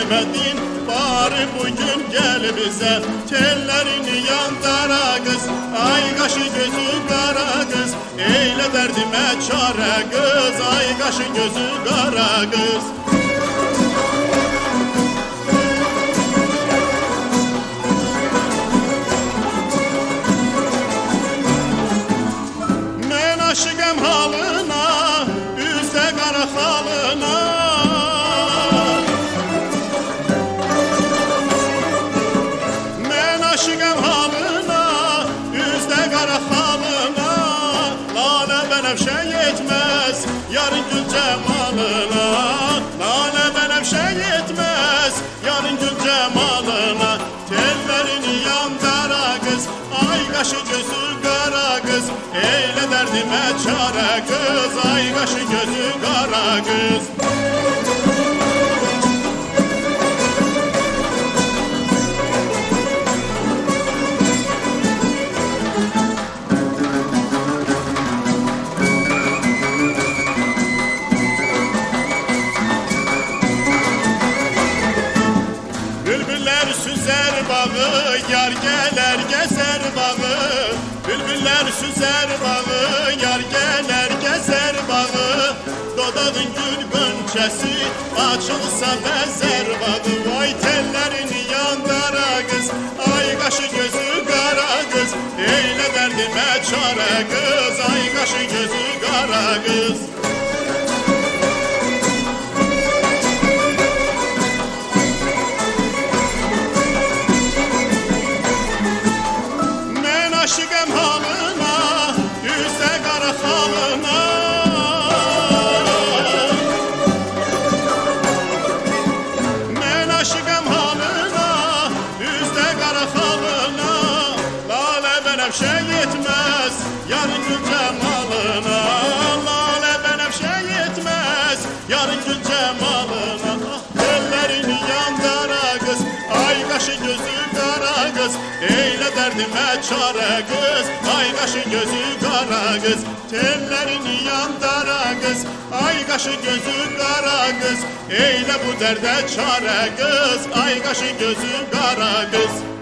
gelmedin, bari bugün gel bize. Tellerini yandıra kız, ay kaşı gözü kara kız. Eyle derdime çare kız, ay kaşı gözü kara kız. Men aşıkım halına, üzde kara halına. Aşıkım halına, üzde kara halına. Lale benevşe yetmez, yarın gül cemalına. Lale benevşe yetmez, yarın gül cemalına. Tellerini yandıra kız, ay kaşı gözü kara kız. Eyle derdime çare kız, ay kaşı gözü kara kız. Bülbüller süzer bağı, yar geler gezer bağı. Bülbüller süzer bağı, yar geler gezer bağı. Dodağın gül gönçesi, açılsa bezer bağı. Vay tellerini yandıra kız, ay kaşı gözü kara kız. Eyle derdime çare kız, ay kaşı gözü kara kız. Aşıkım halına, üzde kara halına. Men aşıkım halına, üzde kara halına. Lale benevşe yetmez, yarın gül cemalına. Lale benevşe yetmez, yarın gül cemalına. Tellerini yandıra kız, ay kaşı gözü kara kız. Eyle derdime çare kız, ay kaşı gözü kara kız. Tellerini yandıra kız, ay kaşı gözü kara kız. Eyle bu derde çare kız, ay kaşı gözü kara kız.